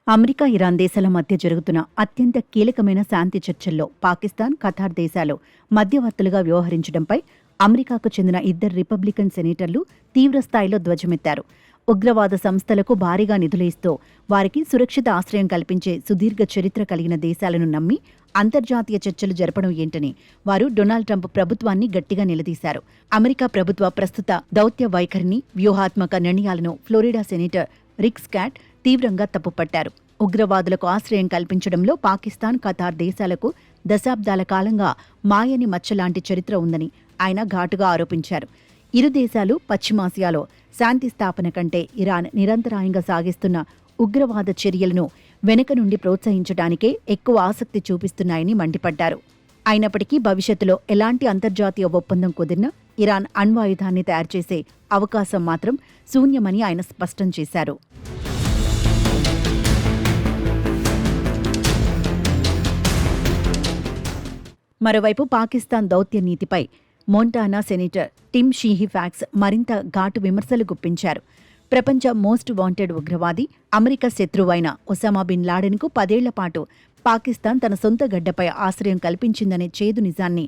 America, Iran దేశాల మధ్య జరుగుతున్న అత్యంత కీలకమైన శాంతి చర్చల్లో పాకిస్తాన్, ఖతార్ దేశాలు మధ్యవర్తులుగా వ్యవహరించడంపై అమెరికాకు చెందిన ఇద్దరు రిపబ్లికన్ సెనేటర్లు తీవ్రస్థాయిలో ధ్వజమెత్తారు. ఉగ్రవాద సంస్థలకు భారీగా నిధులు ఇస్తూ వారికి సురక్షిత ఆశ్రయం కల్పించే సుదీర్ఘ చరిత్ర కలిగిన దేశాలను నమ్మి అంతర్జాతీయ చర్చలు జరపడం ఏంటని వారు డొనాల్డ్ ట్రంప్ ప్రభుత్వాన్ని గట్టిగా నిలదీశారు. అమెరికా ప్రభుత్వ ప్రస్తుత దౌత్య వైఖరిని, వ్యూహాత్మక నిర్ణయాలను ఫ్లోరిడా సెనేటర్ రిక్ స్కాట్ తీవ్రంగా తప్పుపట్టారు. ఉగ్రవాదులకు ఆశ్రయం కల్పించడంలో పాకిస్తాన్, ఖతార్ దేశాలకు దశాబ్దాల కాలంగా మాయని మచ్చలాంటి చరిత్ర ఉందని ఆయన ఘాటుగా ఆరోపించారు. ఇరు దేశాలు పశ్చిమాసియాలో శాంతి స్థాపన కంటే ఇరాన్ నిరంతరాయంగా సాగిస్తున్న ఉగ్రవాద చర్యలను వెనుక నుండి ప్రోత్సహించడానికే ఎక్కువ ఆసక్తి చూపిస్తున్నాయని మండిపడ్డారు. అయినప్పటికీ భవిష్యత్తులో ఎలాంటి అంతర్జాతీయ ఒప్పందం కుదిరినా ఇరాన్ అణ్వాయుధాన్ని తయారుచేసే అవకాశం మాత్రం శూన్యమని ఆయన స్పష్టం చేశారు. మరోవైపు పాకిస్తాన్ దౌత్య నీతిపై మోంటానా సెనేటర్ టిమ్ షీహీ ఫ్యాక్స్ మరింత ఘాటు విమర్శలు గుప్పించారు. ప్రపంచ మోస్ట్ వాంటెడ్ ఉగ్రవాది, అమెరికా శత్రువైన ఒసామా బిన్ లాడెన్కు 10 ఏళ్ల పాటు పాకిస్తాన్ తన సొంత గడ్డపై ఆశ్రయం కల్పించిందనే చేదు నిజాన్ని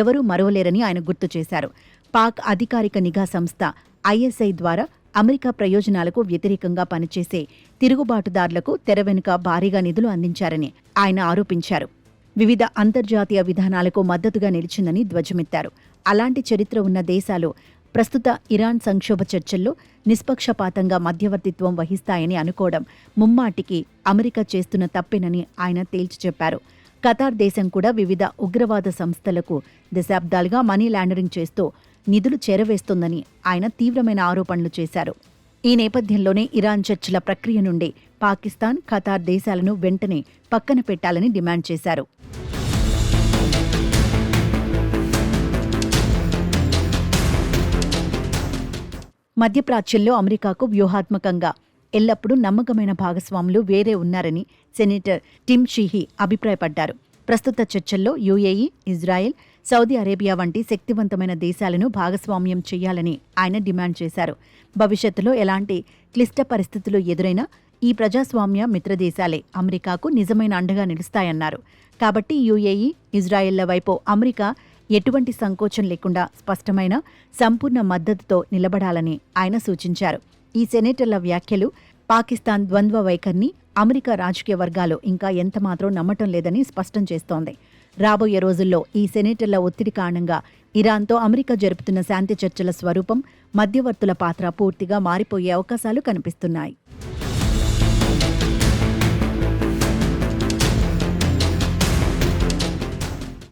ఎవరూ మరవలేరని ఆయన గుర్తు చేశారు. పాక్ అధికారిక నిఘా సంస్థ ఐఎస్ఐ ద్వారా అమెరికా ప్రయోజనాలకు వ్యతిరేకంగా పనిచేసే తిరుగుబాటుదారులకు తెర వెనుక భారీగా నిధులు అందించారని ఆయన ఆరోపించారు. వివిధ అంతర్జాతీయ విధానాలకు మద్దతుగా నిలిచిందని ధ్వజమెత్తారు. అలాంటి చరిత్ర ఉన్న దేశాలు ప్రస్తుత ఇరాన్ సంక్షోభ చర్చల్లో నిష్పక్షపాతంగా మధ్యవర్తిత్వం వహిస్తాయని అనుకోవడం ముమ్మాటికి అమెరికా చేస్తున్న తప్పేనని ఆయన తేల్చి చెప్పారు. ఖతార్ దేశం కూడా వివిధ ఉగ్రవాద సంస్థలకు దశాబ్దాలుగా మనీ లాండరింగ్ చేస్తూ నిధులు చేరవేస్తోందని ఆయన తీవ్రమైన ఆరోపణలు చేశారు. ఈ నేపథ్యంలోనే ఇరాన్ చర్చల ప్రక్రియ నుండి పాకిస్తాన్, ఖతార్ దేశాలను వెంటనే పక్కన పెట్టాలని డిమాండ్ చేశారు. మధ్యప్రాచ్యంలో అమెరికాకు వ్యూహాత్మకంగా ఎల్లప్పుడూ నమ్మకమైన భాగస్వాములు వేరే ఉన్నారని సెనేటర్ టిమ్ షీహీ అభిప్రాయపడ్డారు. ప్రస్తుత చర్చల్లో యుఏఈ, ఇజ్రాయెల్, సౌదీ అరేబియా వంటి శక్తివంతమైన దేశాలను భాగస్వామ్యం చేయాలని ఆయన డిమాండ్ చేశారు. భవిష్యత్తులో ఎలాంటి క్లిష్ట పరిస్థితులు ఎదురైనా ఈ ప్రజాస్వామ్య మిత్రదేశాలే అమెరికాకు నిజమైన అండగా నిలుస్తాయన్నారు. కాబట్టి యుఏఈ, ఇజ్రాయెల్ల వైపు అమెరికా ఎటువంటి సంకోచం లేకుండా స్పష్టమైన, సంపూర్ణ మద్దతుతో నిలబడాలని ఆయన సూచించారు. ఈ సెనేటర్ల వ్యాఖ్యలు పాకిస్తాన్ ద్వంద్వ వైఖరిని అమెరికా రాజకీయ వర్గాలు ఇంకా ఎంతమాత్రం నమ్మటం లేదని స్పష్టం చేస్తోంది. రాబోయే రోజుల్లో ఈ సెనేటర్ల ఒత్తిడి కారణంగా ఇరాన్తో అమెరికా జరుపుతున్న శాంతి చర్చల స్వరూపం, మధ్యవర్తుల పాత్ర పూర్తిగా మారిపోయే అవకాశాలు కనిపిస్తున్నాయి.